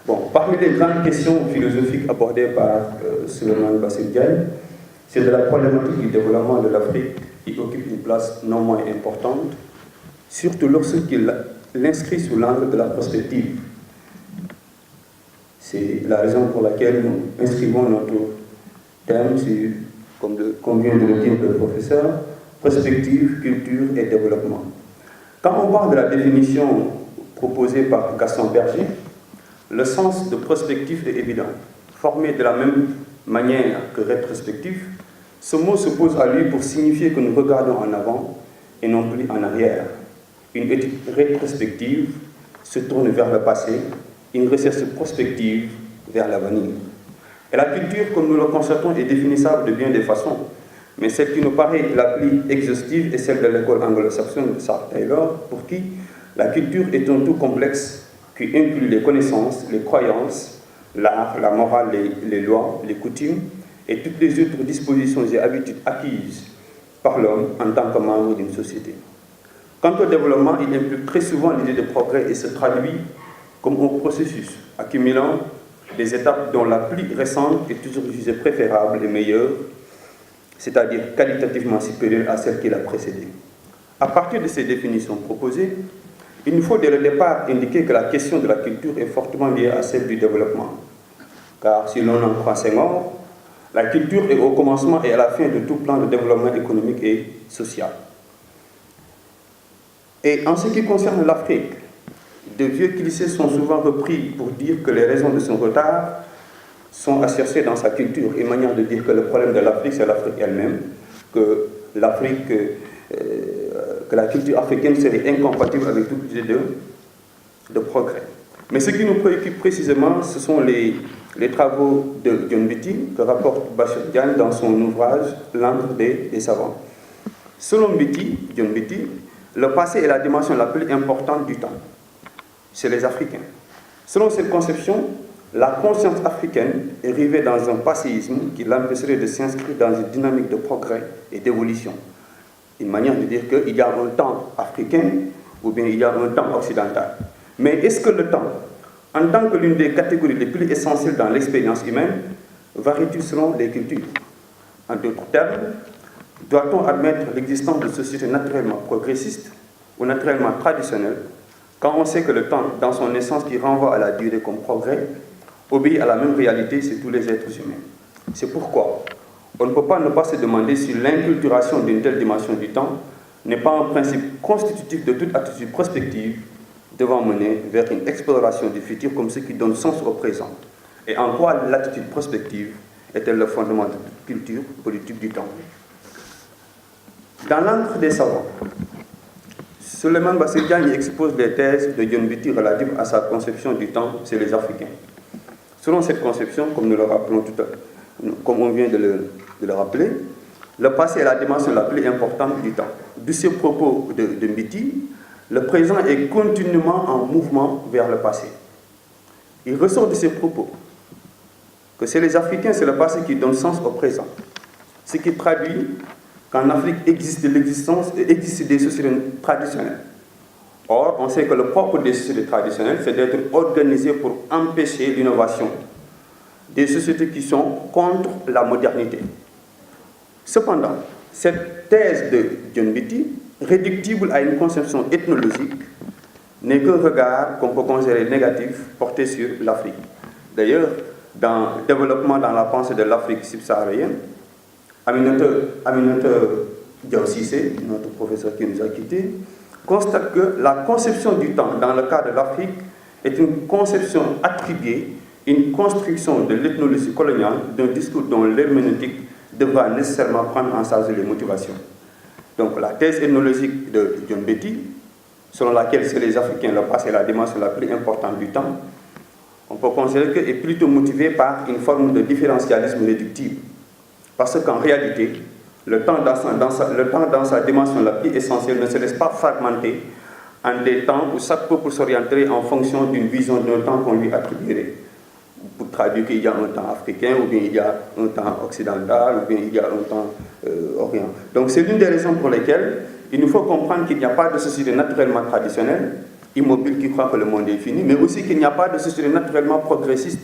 Bon, parmi les grandes questions philosophiques abordées par Souleymane Bassel Diagne, c'est de la problématique du développement de l'Afrique qui occupe une place non moins importante, surtout lorsqu'il l'inscrit sous l'angle de la prospective. C'est la raison pour laquelle nous inscrivons notre thème sur, comme vient de le dire le professeur, prospective, culture et développement. Quand on parle de la définition proposée par Gaston Berger, le sens de prospectif est évident. Formé de la même manière que rétrospectif, ce mot se pose à lui pour signifier que nous regardons en avant et non plus en arrière. Une étude rétrospective se tourne vers le passé, une recherche prospective vers l'avenir. Et la culture, comme nous le constatons, est définissable de bien des façons, mais celle qui nous paraît la plus exhaustive est celle de l'école anglo-saxonne de Sir Taylor, pour qui la culture est un tout complexe qui inclut les connaissances, les croyances, l'art, la morale, les lois, les coutumes et toutes les autres dispositions et habitudes acquises par l'homme en tant que membre d'une société. Quant au développement, il implique très souvent l'idée de progrès et se traduit comme un processus accumulant des étapes dont la plus récente est toujours jugée préférable et meilleure, c'est-à-dire qualitativement supérieure à celle qui l'a précédée. À partir de ces définitions proposées, il nous faut dès le départ indiquer que la question de la culture est fortement liée à celle du développement. Car si l'on en croit Senghor, la culture est au commencement et à la fin de tout plan de développement économique et social. Et en ce qui concerne l'Afrique, de vieux clichés sont souvent repris pour dire que les raisons de son retard sont à chercher dans sa culture, une manière de dire que le problème de l'Afrique, c'est l'Afrique elle-même, que l'Afrique, que la culture africaine serait incompatible avec toute idée de progrès. Mais ce qui nous préoccupe précisément, ce sont les travaux de John Beatty, que rapporte Bachir Diagne dans son ouvrage L'encre des savants. Selon John Beatty, le passé est la dimension la plus importante du temps chez les Africains. Selon cette conception, la conscience africaine est rivée dans un passéisme qui l'empêcherait de s'inscrire dans une dynamique de progrès et d'évolution. Une manière de dire qu'il y a un temps africain ou bien il y a un temps occidental. Mais est-ce que le temps, en tant que l'une des catégories les plus essentielles dans l'expérience humaine, varie-t-il selon les cultures? En d'autres termes, doit-on admettre l'existence de sociétés naturellement progressistes ou naturellement traditionnelles quand on sait que le temps, dans son essence qui renvoie à la durée comme progrès, obéit à la même réalité chez tous les êtres humains? C'est pourquoi on ne peut pas ne pas se demander si l'inculturation d'une telle dimension du temps n'est pas un principe constitutif de toute attitude prospective devant mener vers une exploration du futur comme ce qui donne sens au présent. Et en quoi l'attitude prospective est-elle le fondement de toute culture politique du temps? Dans l'encre des savants, Souleymane Bassel Diagne expose les thèses de John Beatty relatives à sa conception du temps chez les Africains. Selon cette conception, comme nous le rappelons tout à l'heure, comme on vient de le rappeler, le passé est la dimension la plus importante du temps. De ces propos de Beatty, le présent est continuellement en mouvement vers le passé. Il ressort de ces propos que chez les Africains, c'est le passé qui donne sens au présent. Ce qui traduit qu'en Afrique existe des sociétés traditionnelles. Or, on sait que le propre des sociétés traditionnelles, c'est d'être organisées pour empêcher l'innovation. Des sociétés qui sont contre la modernité. Cependant, cette thèse de John Beatty, réductible à une conception ethnologique, n'est qu'un regard qu'on peut considérer négatif porté sur l'Afrique. D'ailleurs, dans le développement dans la pensée de l'Afrique subsaharienne, Aminata Diaw Cissé, notre professeur qui nous a quittés, constate que la conception du temps dans le cas de l'Afrique est une conception attribuée, une construction de l'ethnologie coloniale d'un discours dont l'herméneutique devra nécessairement prendre en charge les motivations. Donc la thèse ethnologique de John Beatty, selon laquelle c'est les Africains le passé est la dimension la plus importante du temps, on peut considérer qu'elle est plutôt motivée par une forme de différentialisme réductible. Parce qu'en réalité, le temps dans sa dimension la plus essentielle ne se laisse pas fragmenter en des temps où chaque peuple s'orienterait en fonction d'une vision d'un temps qu'on lui attribuerait. Pour traduire qu'il y a un temps africain, ou bien il y a un temps occidental, ou bien il y a un temps orient. Donc c'est l'une des raisons pour lesquelles il nous faut comprendre qu'il n'y a pas de société naturellement traditionnelle, immobiles qui croient que le monde est fini, mais aussi qu'il n'y a pas de société naturellement progressiste.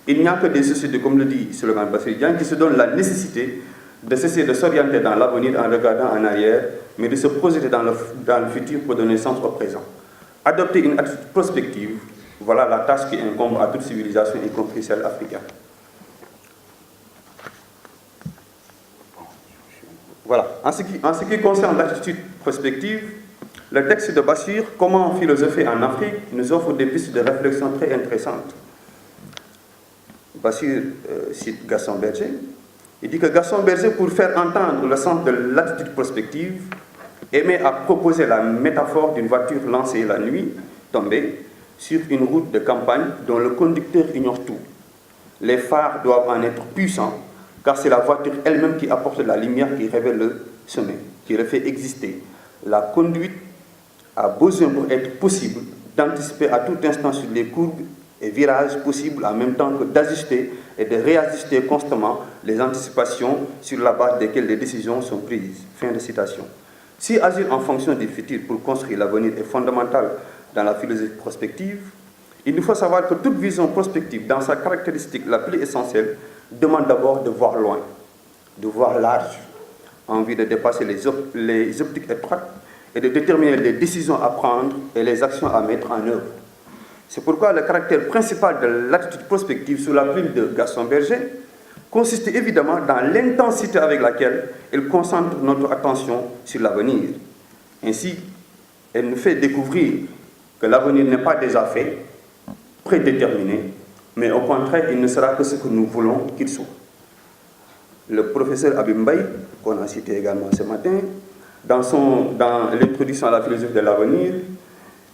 Il n'y a que des sociétés, comme le dit Souleymane Bassirou Diagne, qui se donnent la nécessité de cesser de s'orienter dans l'avenir en regardant en arrière, mais de se projeter dans le futur pour donner sens au présent. Adopter une attitude prospective, voilà la tâche qui incombe à toute civilisation, y compris celle africaine. Voilà. En ce qui concerne l'attitude prospective, le texte de Bachir, Comment philosopher en Afrique, nous offre des pistes de réflexion très intéressantes. Bachir cite Gaston Berger. Il dit que Gaston Berger, pour faire entendre le sens de l'attitude prospective, aimait à proposer la métaphore d'une voiture lancée la nuit tombée sur une route de campagne dont le conducteur ignore tout. Les phares doivent en être puissants, car c'est la voiture elle-même qui apporte la lumière qui révèle le sommet, qui le fait exister. La conduite a besoin, pour être possible, d'anticiper à tout instant sur les courbes et virages possibles, en même temps que d'ajuster et de réajuster constamment les anticipations sur la base desquelles les décisions sont prises. Fin de citation. Si agir en fonction du futur pour construire l'avenir est fondamental dans la philosophie prospective, il nous faut savoir que toute vision prospective, dans sa caractéristique la plus essentielle, demande d'abord de voir loin, de voir large, en vue de dépasser les optiques étroites et de déterminer les décisions à prendre et les actions à mettre en œuvre. C'est pourquoi le caractère principal de l'attitude prospective sous la plume de Gaston Berger consiste évidemment dans l'intensité avec laquelle elle concentre notre attention sur l'avenir. Ainsi, elle nous fait découvrir que l'avenir n'est pas déjà fait, prédéterminé, mais au contraire, il ne sera que ce que nous voulons qu'il soit. Le professeur Habib Mbaye, qu'on a cité également ce matin, dans l'introduction à la philosophie de l'avenir,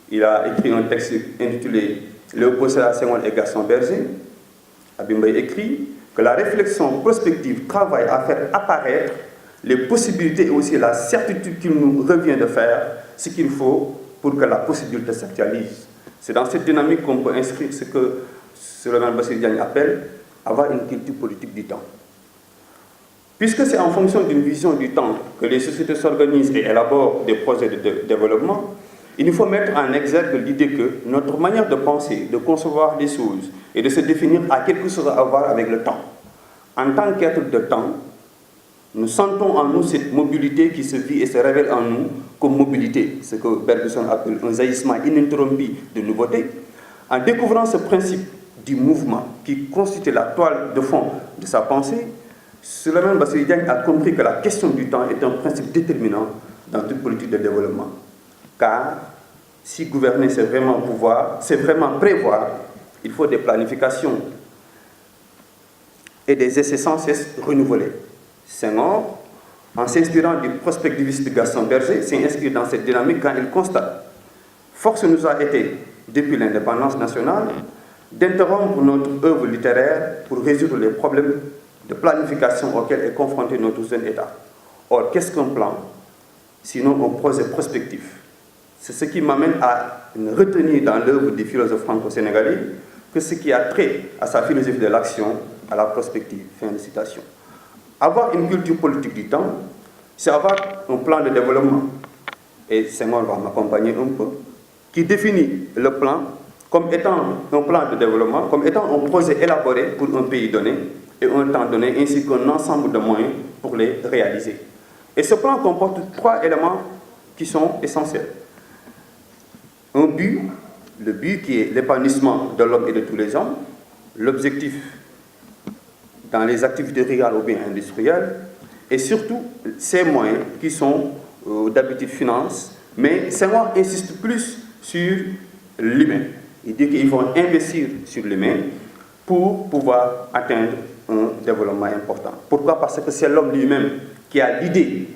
il a écrit un texte intitulé « Léopold Sédar Senghor et Gaston Berger ». Habib Mbaye écrit que la réflexion prospective travaille à faire apparaître les possibilités et aussi la certitude qu'il nous revient de faire ce qu'il faut pour que la possibilité s'actualise. C'est dans cette dynamique qu'on peut inscrire ce que Souleymane Bassirou Diagne appelle avoir une culture politique du temps. Puisque c'est en fonction d'une vision du temps que les sociétés s'organisent et élaborent des projets de développement, il nous faut mettre en exergue l'idée que notre manière de penser, de concevoir les choses et de se définir a quelque chose à voir avec le temps. En tant qu'être de temps, nous sentons en nous cette mobilité qui se vit et se révèle en nous comme mobilité, ce que Bergson appelle un jaillissement ininterrompu de nouveauté. En découvrant ce principe du mouvement qui constitue la toile de fond de sa pensée, Souleymane Bassirou Diagne a compris que la question du temps est un principe déterminant dans toute politique de développement. Car si gouverner c'est vraiment pouvoir, c'est vraiment prévoir, il faut des planifications et des essais sans cesse renouvelés. Senghor, en s'inspirant du prospectiviste Gaston Berger, s'est inscrit dans cette dynamique quand il constate « Force nous a été, depuis l'indépendance nationale, d'interrompre notre œuvre littéraire pour résoudre les problèmes de planification auxquels est confronté notre jeune État. Or, qu'est-ce qu'un plan, sinon un projet prospectif? C'est ce qui m'amène à retenir dans l'œuvre du philosophe franco-sénégalais que ce qui a trait à sa philosophie de l'action, à la prospective. » Fin de citation. Avoir une culture politique du temps, c'est avoir un plan de développement. Et Senghor va m'accompagner un peu, qui définit le plan comme étant un plan de développement, comme étant un projet élaboré pour un pays donné et un temps donné, ainsi qu'un ensemble de moyens pour les réaliser. Et ce plan comporte 3 éléments qui sont essentiels. Un but, le but qui est l'épanouissement de l'homme et de tous les hommes, l'objectif dans les activités rurales ou bien industrielles, et surtout ces moyens qui sont d'habitude finance, mais Senghor insiste plus sur l'humain. Il dit qu'il faut investir sur l'humain pour pouvoir atteindre un développement important. Pourquoi? Parce que c'est l'homme lui-même qui a l'idée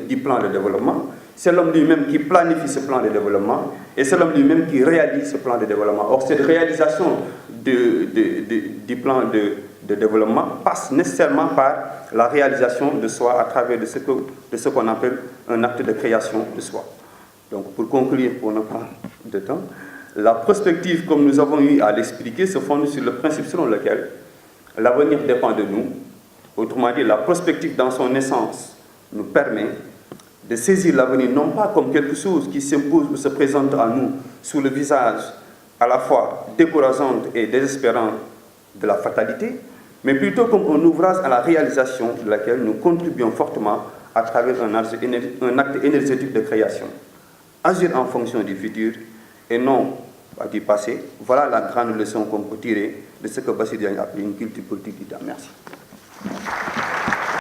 du plan de développement, c'est l'homme lui-même qui planifie ce plan de développement, et c'est l'homme lui-même qui réalise ce plan de développement. Or, cette réalisation du plan de développement passe nécessairement par la réalisation de soi à travers de ce qu'on appelle un acte de création de soi. Donc, pour conclure, pour ne pas de temps, la prospective, comme nous avons eu à l'expliquer, se fonde sur le principe selon lequel l'avenir dépend de nous. Autrement dit, la prospective dans son essence nous permet de saisir l'avenir non pas comme quelque chose qui s'impose ou se présente à nous sous le visage à la fois décourageant et désespérant de la fatalité, mais plutôt comme un ouvrage à la réalisation de laquelle nous contribuons fortement à travers un acte énergétique de création. Agir en fonction du futur et non du passé, voilà la grande leçon qu'on peut tirer de ce que Bassirou Diagne appelle une culture politique du temps. Merci.